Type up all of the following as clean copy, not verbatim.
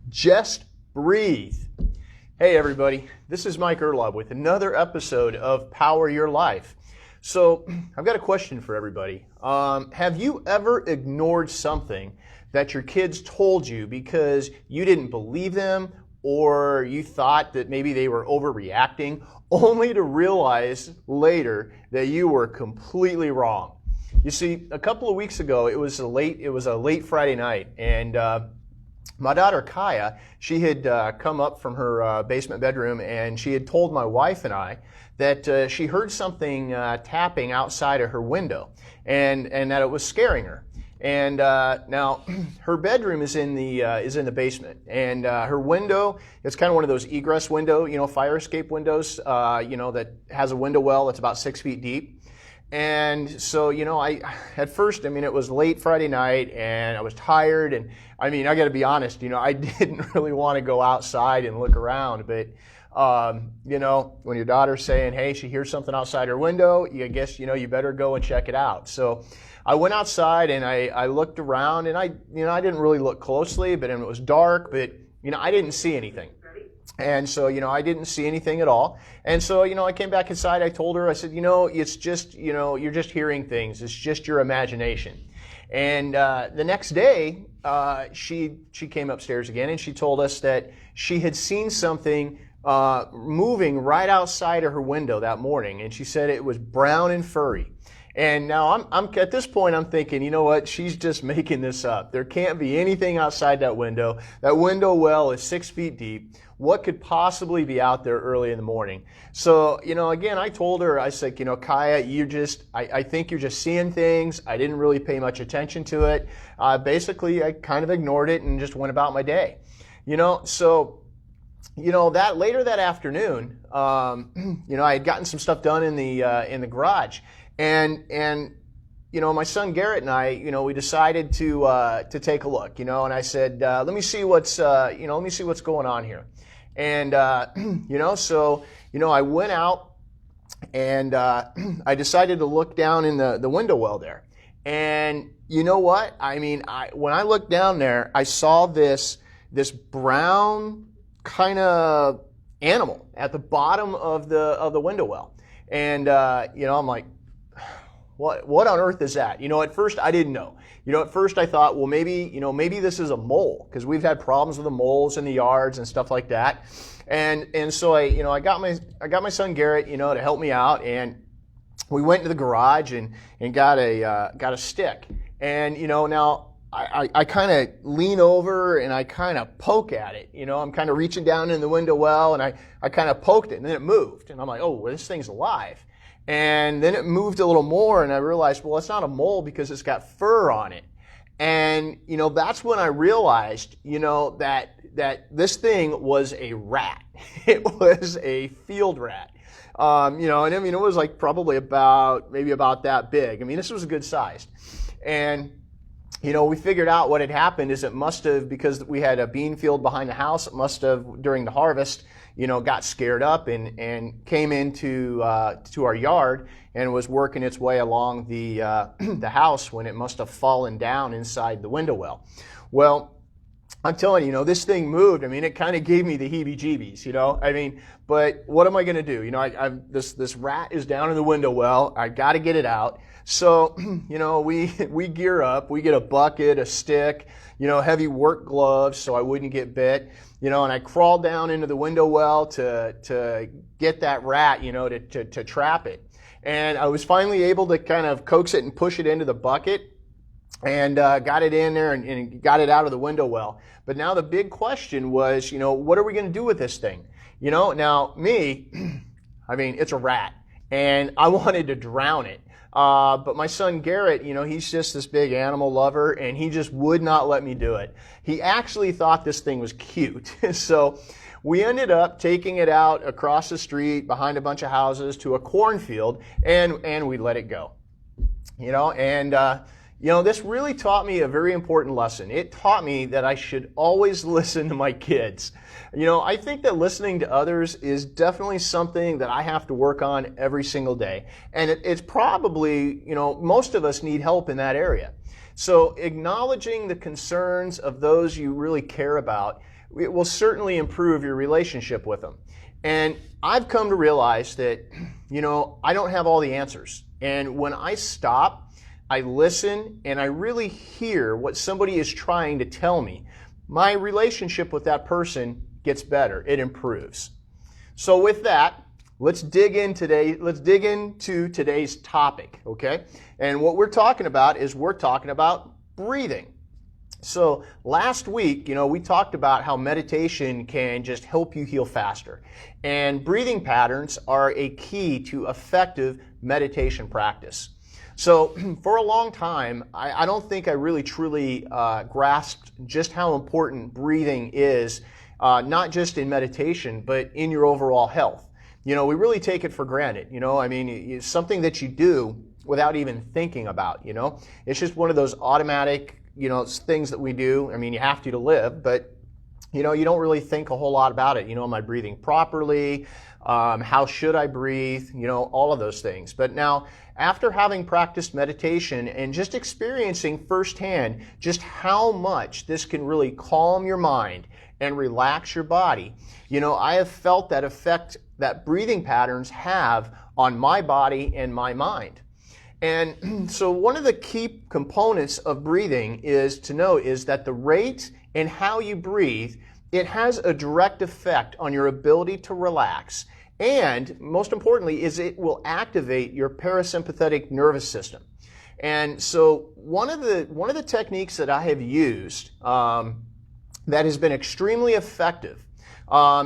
Just breathe. Hey everybody, this is Mike Erlob with another episode of Power Your Life. So I've got a question for everybody. Have you ever ignored something that your kids told you because you didn't believe them or you thought that maybe they were overreacting, only to realize later that you were completely wrong? You see, a couple of weeks ago, it was a late Friday night, and my daughter Kaya, she had come up from her basement bedroom, and she had told my wife and I that she heard something tapping outside of her window, and that it was scaring her. And now her bedroom is in the basement, and her window, it's kind of one of those egress window, fire escape windows, that has a window well that's about 6 feet deep. And so, at first, it was late Friday night and I was tired, and I got to be honest, I didn't really want to go outside and look around, but when your daughter's saying, hey, she hears something outside her window, I guess, you better go and check it out. So I went outside and I looked around, and I didn't really look closely, but it was dark, but I didn't see anything. And so, I didn't see anything at all. And so, I came back inside. I told her, I said, it's just, you're just hearing things. It's just your imagination. And the next day, she came upstairs again, and she told us that she had seen something moving right outside of her window that morning. And she said it was brown and furry. And now I'm at this point, I'm thinking, you know what? She's just making this up. There can't be anything outside that window. That window well is 6 feet deep. What could possibly be out there early in the morning? So, again, I told her, I said, Kaya, I think you're just seeing things. I didn't really pay much attention to it. Basically, I kind of ignored it and just went about my day. So, that later that afternoon, I had gotten some stuff done in the garage. And my son Garrett and I, we decided to take a look, and I said, let me see what's going on here. And, so, I went out and I decided to look down in the window well there. And you know what? When I looked down there, I saw this brown kind of animal at the bottom of the window well. And, I'm like, what on earth is that? At first I didn't know. At first I thought, well, maybe this is a mole, because we've had problems with the moles in the yards and stuff like that. And so I got my son Garrett, to help me out, and we went to the garage and got a stick. And now I kind of lean over and I kind of poke at it. I'm kind of reaching down in the window well, and I kind of poked it, and then it moved, and I'm like, oh, well, this thing's alive. And then it moved a little more, and I realized, well, it's not a mole because it's got fur on it. And, that's when I realized, that this thing was a rat. It was a field rat. And it was like probably about that big. This was a good size. And, we figured out what had happened is it must have, because we had a bean field behind the house, it must have, during the harvest, got scared up and came into to our yard and was working its way along the house when it must have fallen down inside the window well. Well, I'm telling you, this thing moved. It kind of gave me the heebie-jeebies, but what am I going to do? This rat is down in the window well. I got to get it out. So, we gear up. We get a bucket, a stick, heavy work gloves so I wouldn't get bit. And I crawled down into the window well to get that rat, to trap it. And I was finally able to kind of coax it and push it into the bucket, and got it in there and got it out of the window well. But now the big question was, what are we going to do with this thing? Now me, it's a rat, and I wanted to drown it. But my son Garrett, he's just this big animal lover, and he just would not let me do it. He actually thought this thing was cute. So we ended up taking it out across the street behind a bunch of houses to a cornfield, and we let it go. This really taught me a very important lesson. It taught me that I should always listen to my kids. I think that listening to others is definitely something that I have to work on every single day. And it's probably, most of us need help in that area. So acknowledging the concerns of those you really care about, it will certainly improve your relationship with them. And I've come to realize that, I don't have all the answers. And when I stop, I listen, and I really hear what somebody is trying to tell me, my relationship with that person gets better. It improves. So with that, let's dig into today's topic, okay? And what we're talking about is breathing. So last week, we talked about how meditation can just help you heal faster. And breathing patterns are a key to effective meditation practice. So for a long time, I don't think I really truly grasped just how important breathing is, not just in meditation, but in your overall health. We really take it for granted. It's something that you do without even thinking about. It's just one of those automatic things that we do. You have to live, but you don't really think a whole lot about it. Am I breathing properly? How should I breathe? All of those things. But now, after having practiced meditation and just experiencing firsthand just how much this can really calm your mind and relax your body, I have felt that effect that breathing patterns have on my body and my mind. And so one of the key components of breathing is that the rate and how you breathe, it has a direct effect on your ability to relax. And most importantly, is it will activate your parasympathetic nervous system. And so one of the techniques that I have used that has been extremely effective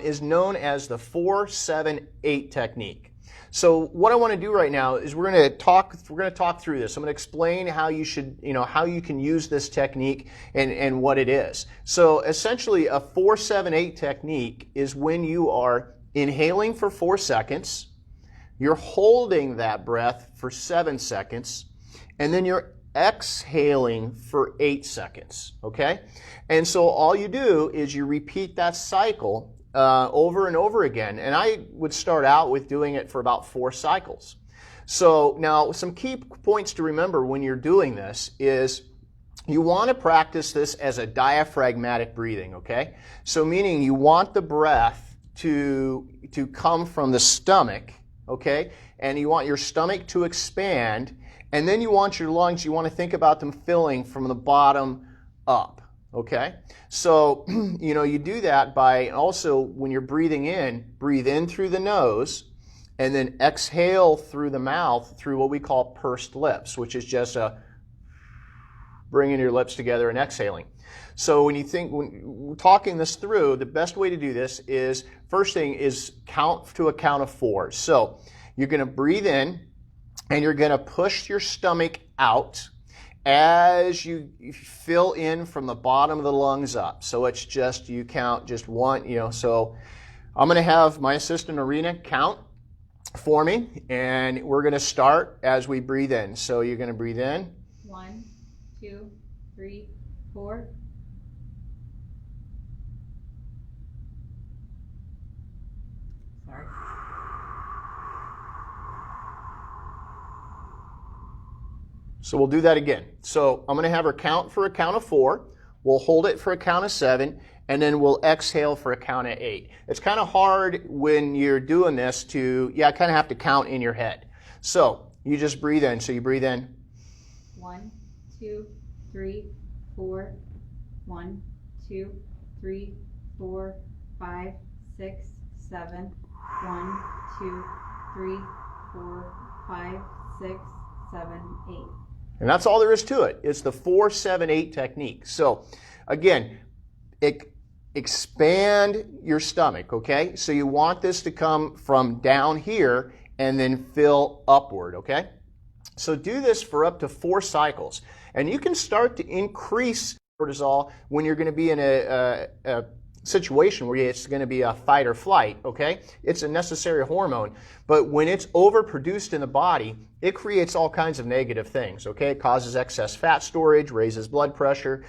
is known as the 4-7-8 technique. So what I want to do right now is we're going to talk through this. I'm going to explain how you can use this technique and what it is. So essentially, a 4-7-8 technique is when you are inhaling for 4 seconds, you're holding that breath for 7 seconds, and then you're exhaling for 8 seconds, okay? And so all you do is you repeat that cycle over and over again. And I would start out with doing it for about 4 cycles. So now some key points to remember when you're doing this is you want to practice this as a diaphragmatic breathing, okay? So meaning you want the breath to come from the stomach, okay? And you want your stomach to expand, and then you want your lungs, you want to think about them filling from the bottom up, okay? So, you do that by also, when you're breathing in, breathe in through the nose, and then exhale through the mouth through what we call pursed lips, which is just bringing your lips together and exhaling. So when we're talking this through, the best way to do this is, first thing is count to a count of 4. So you're going to breathe in, and you're going to push your stomach out as you fill in from the bottom of the lungs up. So it's just, you count just 1, so I'm going to have my assistant Arena count for me, and we're going to start as we breathe in. So you're going to breathe in. 1, 2, 3, 4. Sorry. So we'll do that again. So I'm going to have her count for a count of 4. We'll hold it for a count of 7, and then we'll exhale for a count of 8. It's kind of hard when you're doing this to, kind of have to count in your head. So you just breathe in. So you breathe in. 1, 2, 3, 4. 1, 2, 3, 4, 5, 6, 7. 1, 2, 3, 4, 5, 6, 7, 8. And that's all there is to it. It's the 4-7-8 technique. So again, expand your stomach, okay? So you want this to come from down here and then fill upward, okay? So do this for up to 4 cycles. And you can start to increase cortisol when you're going to be in a situation where it's going to be a fight or flight, okay? It's a necessary hormone, but when it's overproduced in the body, it creates all kinds of negative things, okay? It causes excess fat storage, raises blood pressure,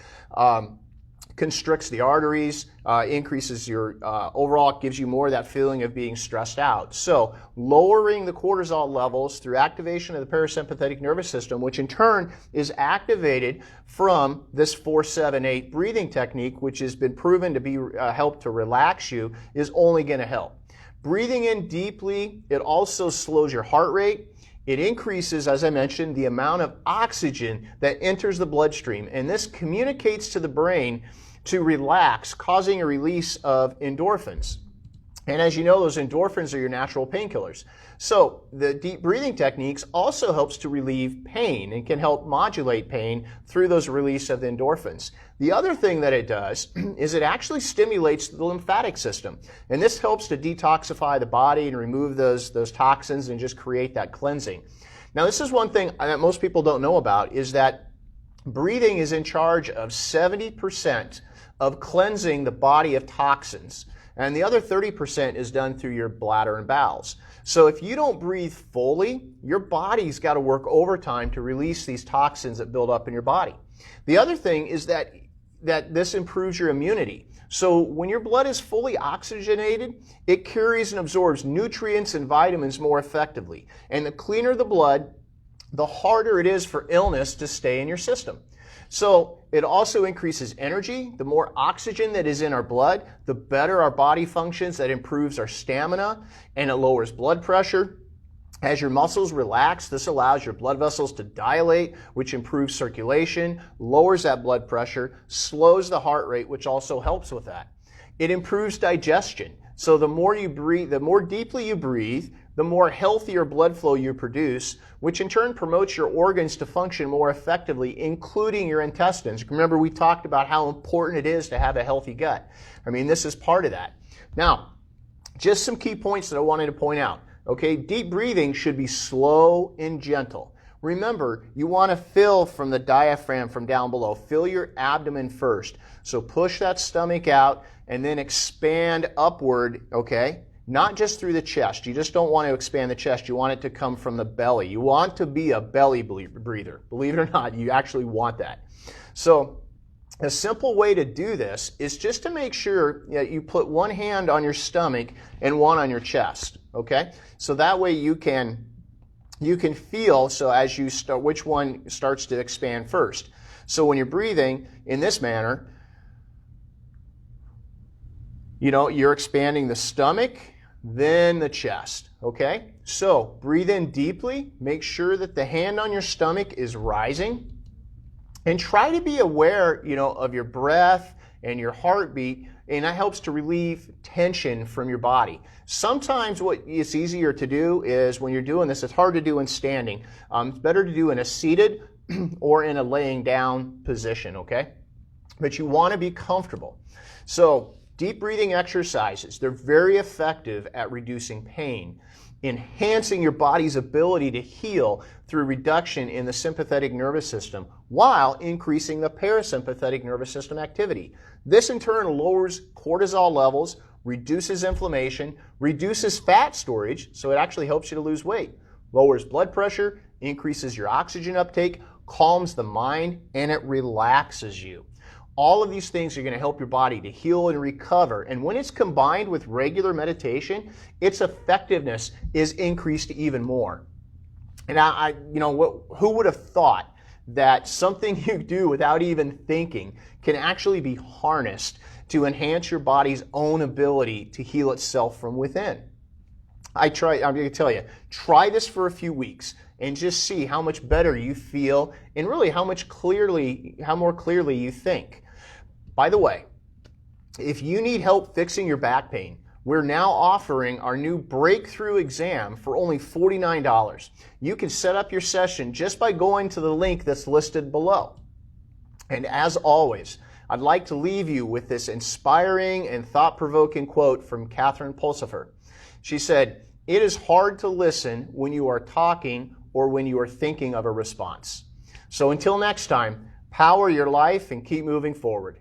constricts the arteries, increases your overall, gives you more of that feeling of being stressed out. So lowering the cortisol levels through activation of the parasympathetic nervous system, which in turn is activated from this 4-7-8 breathing technique, which has been proven to be help to relax you, is only going to help. Breathing in deeply, it also slows your heart rate. It increases, as I mentioned, the amount of oxygen that enters the bloodstream, and this communicates to the brain to relax, causing a release of endorphins. And as you know, those endorphins are your natural painkillers. So the deep breathing techniques also helps to relieve pain and can help modulate pain through those release of the endorphins. The other thing that it does is it actually stimulates the lymphatic system. And this helps to detoxify the body and remove those toxins and just create that cleansing. Now, this is one thing that most people don't know about, is that breathing is in charge of 70% of cleansing the body of toxins. And the other 30% is done through your bladder and bowels. So if you don't breathe fully, your body's got to work overtime to release these toxins that build up in your body. The other thing is that this improves your immunity. So when your blood is fully oxygenated, it carries and absorbs nutrients and vitamins more effectively. And the cleaner the blood, the harder it is for illness to stay in your system. So it also increases energy. The more oxygen that is in our blood, the better our body functions. That improves our stamina, and it lowers blood pressure. As your muscles relax, this allows your blood vessels to dilate, which improves circulation, lowers that blood pressure, slows the heart rate, which also helps with that. It improves digestion. So the more you breathe, the more deeply you breathe, the more healthier blood flow you produce, which in turn promotes your organs to function more effectively, including your intestines. Remember, we talked about how important it is to have a healthy gut. I mean, this is part of that. Now, just some key points that I wanted to point out. Okay, deep breathing should be slow and gentle. Remember, you want to fill from the diaphragm from down below. Fill your abdomen first. So push that stomach out and then expand upward, okay? Not just through the chest. You just don't want to expand the chest. You want it to come from the belly. You want to be a belly breather. Believe it or not, you actually want that. So a simple way to do this is just to make sure that you put one hand on your stomach and one on your chest, okay? So that way you can feel, so as you start, which one starts to expand first. So when you're breathing in this manner, you know, you're expanding the stomach, then the chest, okay? So breathe in deeply, make sure that the hand on your stomach is rising, and try to be aware, you know, of your breath and your heartbeat, and that helps to relieve tension from your body. Sometimes what it's easier to do is when you're doing this, it's hard to do in standing. It's better to do in a seated or in a laying down position, okay? But you want to be comfortable. So deep breathing exercises, they're very effective at reducing pain, enhancing your body's ability to heal through reduction in the sympathetic nervous system while increasing the parasympathetic nervous system activity. This in turn lowers cortisol levels, reduces inflammation, reduces fat storage, so it actually helps you to lose weight, lowers blood pressure, increases your oxygen uptake, calms the mind, and it relaxes you. All of these things are going to help your body to heal and recover. And when it's combined with regular meditation, its effectiveness is increased even more. And who would have thought that something you do without even thinking can actually be harnessed to enhance your body's own ability to heal itself from within? I'm going to tell you, try this for a few weeks and just see how much better you feel and really how more clearly you think. By the way, if you need help fixing your back pain, we're now offering our new breakthrough exam for only $49. You can set up your session just by going to the link that's listed below. And as always, I'd like to leave you with this inspiring and thought-provoking quote from Catherine Pulsifer. She said, "It is hard to listen when you are talking or when you are thinking of a response." So until next time, power your life and keep moving forward.